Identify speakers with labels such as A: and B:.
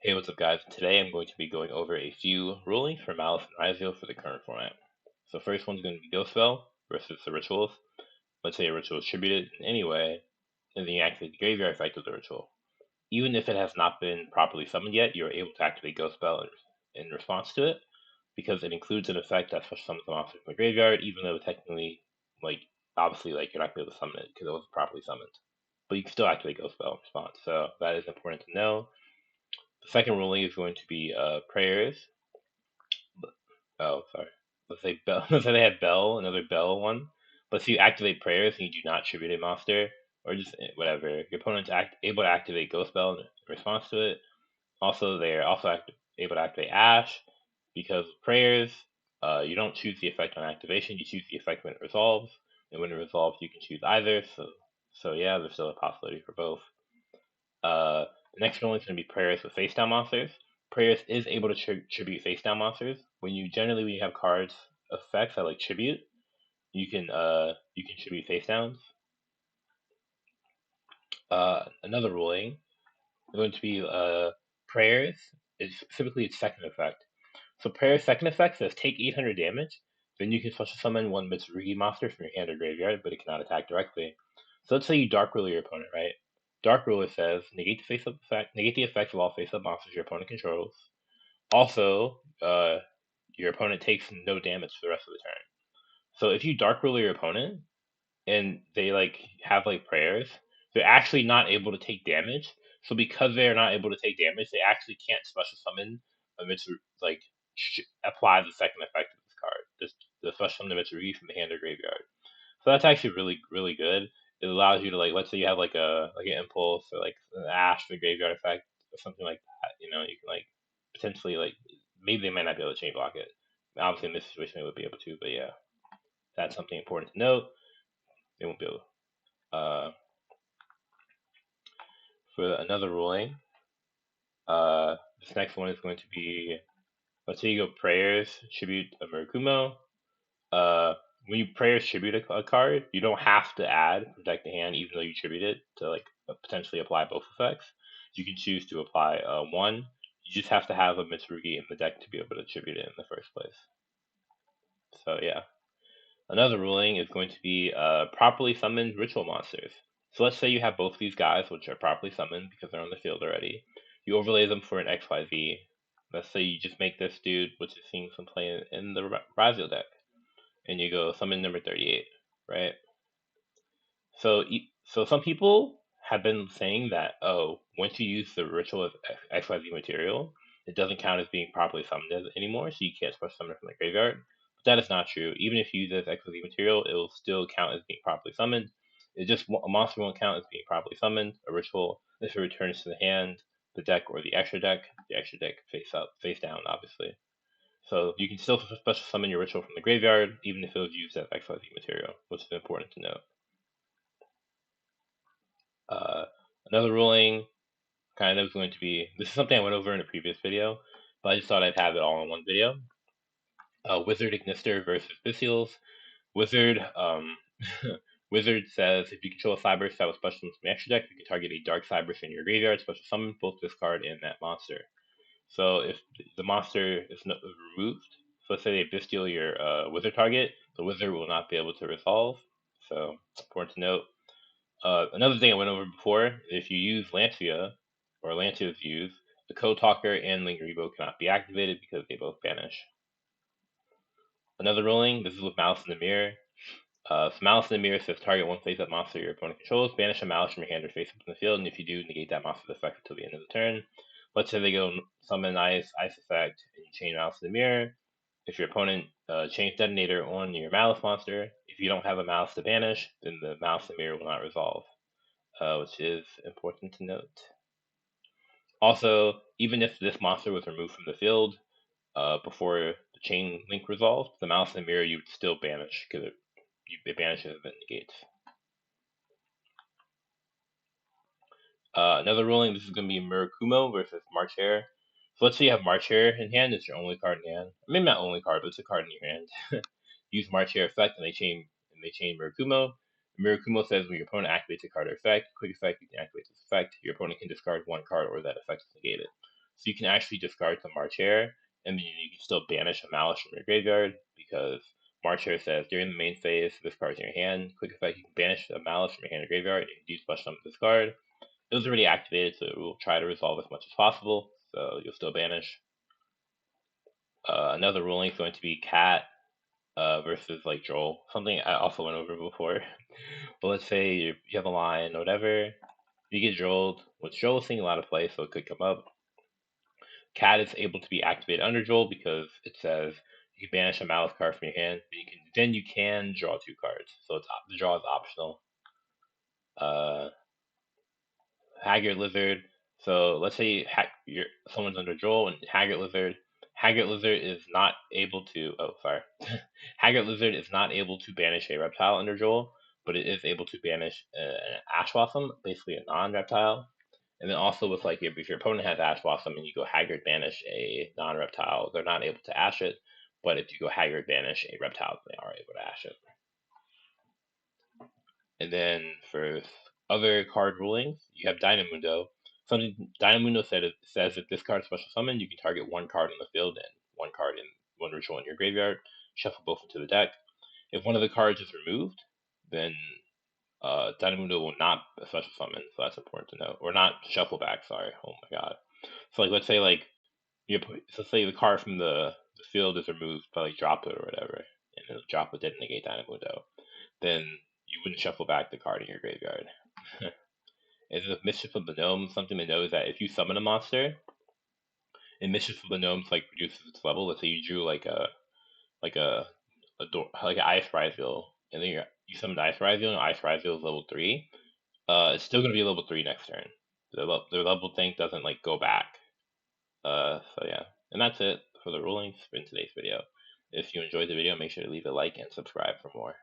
A: Hey, what's up, guys? Today I'm going to be going over a few rulings for Maliss and Ryzeal for the current format. So first one's going to be Ghost Spell versus the rituals. Let's say a ritual is tributed in any way, and then you activate the graveyard effect of the ritual. Even if it has not been properly summoned yet, you're able to activate Ghost Spell in response to it, because it includes an effect that special summons the monster from the graveyard, even though technically, obviously, you're not going to be able to summon it because it wasn't properly summoned. But you can still activate Ghost Spell in response, so that is important to know. The second ruling is going to be prayers. Oh, sorry. Let's say Bell. Let's say they had Bell, another Bell one. But if you activate prayers and you do not tribute a monster, or just whatever, your opponent's able to activate Ghost Bell in response to it. Also, they're also able to activate Ash because of prayers. You don't choose the effect on activation; you choose the effect when it resolves, and when it resolves, you can choose either. So yeah, there's still a possibility for both. The next one is going to be prayers with face down monsters. Prayers is able to tribute face down monsters. When you have cards effects that tribute, you can tribute face downs. Another ruling is going to be prayers is specifically its second effect. So prayer's second effect says take 800 damage, then you can special summon one Mitsurugi monster from your hand or graveyard, but it cannot attack directly. So let's say you dark rule your opponent, right? Dark Ruler says negate the effects of all face-up monsters your opponent controls. Also, your opponent takes no damage for the rest of the turn. So if you Dark Ruler your opponent and they have prayers, they're actually not able to take damage. So because they're not able to take damage, they actually can't special summon a apply the second effect of this card. The special summon the Mitsurugi from the hand or graveyard. So that's actually really good. It allows you to let's say you have an impulse or an ash the graveyard effect or something like that. You can potentially maybe they might not be able to chain block it. Obviously in this situation they would be able to, but yeah, that's something important to note. They won't be able. For another ruling, this next one is going to be, let's say you go prayers tribute a Murkumo. When you prayers tribute a card, you don't have to add protect the hand, even though you tribute it to potentially apply both effects. You can choose to apply one. You just have to have a Mitsurugi in the deck to be able to tribute it in the first place. So yeah. Another ruling is going to be properly summoned ritual monsters. So let's say you have both these guys, which are properly summoned because they're on the field already. You overlay them for an XYZ. Let's say you just make this dude, which is seeing some play in the Ryzeal deck, and you go summon number 38, right? So some people have been saying that, once you use the ritual of XYZ material, it doesn't count as being properly summoned anymore, so you can't special summon it from the graveyard. But that is not true. Even if you use it as XYZ material, it will still count as being properly summoned. It just a monster won't count as being properly summoned. A ritual, if it returns to the hand, the deck, or the extra deck face down, obviously. So you can still special summon your ritual from the graveyard, even if it was used as XYZ material, which is important to note. Another ruling kind of is going to be, this is something I went over in a previous video, but I just thought I'd have it all in one video. Wizard Ignister versus Bystials. Wizard Wizard says if you control a Cyberse that was special summons from the extra deck, you can target a Dark Cyberse in your graveyard, special summon both this card and that monster. So if the monster is removed, so let's say they Bystial your Wizard target, the Wizard will not be able to resolve. So important to note. Another thing I went over before, if you use Lancia, or Lancia is used, the Code Talker and Lingeribo cannot be activated because they both banish. Another ruling, this is with Maliss in the Mirror. So Maliss in the Mirror says target one face-up monster your opponent controls, banish a Maliss from your hand or face-up in the field, and if you do, negate that monster's effect until the end of the turn. Let's say they go summon Ice effect, and you chain Maliss in the Mirror. If your opponent chains Detonator on your Maliss monster, if you don't have a Maliss to banish, then the Maliss in the Mirror will not resolve. Which is important to note. Also, even if this monster was removed from the field before the chain link resolved, the Maliss in the Mirror you would still banish because it banishes and negates. Another ruling, this is going to be Murkumo versus March Hare. So let's say you have March Hare in hand, it's your only card in hand. Maybe not only card, but it's a card in your hand. Use March Hare effect and they chain Murkumo. Murkumo says when your opponent activates a card or effect, quick effect, you can activate this effect. Your opponent can discard one card or that effect is negated. So you can actually discard the March Hare, and then you can still banish a Malice from your graveyard, because March Hare says during the main phase, this card's in your hand. Quick effect, you can banish a Malice from your hand or graveyard, and you can special summon this card. It was already activated, so it will try to resolve as much as possible, so you'll still banish. Another ruling is going to be Cat versus like Joel, something I also went over before. But let's say you have a line, whatever, you get Joeled, which Joel is seeing a lot of play, so it could come up. Cat is able to be activated under Joel because it says you can banish a Malice card from your hand, but you can draw 2 cards, so the draw is optional. Haggard Lizard. So let's say someone's under Joel and Haggard Lizard. Haggard Lizard is not able to. Oh, sorry. Haggard Lizard is not able to banish a reptile under Joel, but it is able to banish an Ash Blossom, basically a non-reptile. And then also with like if your opponent has Ash Blossom and you go Haggard banish a non-reptile, they're not able to Ash it. But if you go Haggard banish a reptile, they are able to Ash it. And then for other card rulings, you have Dynamundo. Something Dynamundo says if this card is special summoned, you can target 1 card on the field and 1 ritual in your graveyard. Shuffle both into the deck. If one of the cards is removed, then Dynamundo will not special summon, so that's important to know. Or not shuffle back, sorry. Oh my god. So like let's say like let's say the card from the field is removed by like drop it or whatever, and the drop it didn't negate Dynamundo, then you wouldn't shuffle back the card in your graveyard. Is the Mischief of the Gnomes something to know is that if you summon a monster, and Mischief of the Gnomes like reduces its level. Let's say you drew like a like an Ice Ryzeal, and then you summoned Ice Ryzeal, and Ice Ryzeal is level 3. It's still gonna be level 3 next turn. The level thing doesn't like go back. So yeah, and that's it for the rulings in today's video. If you enjoyed the video, make sure to leave a like and subscribe for more.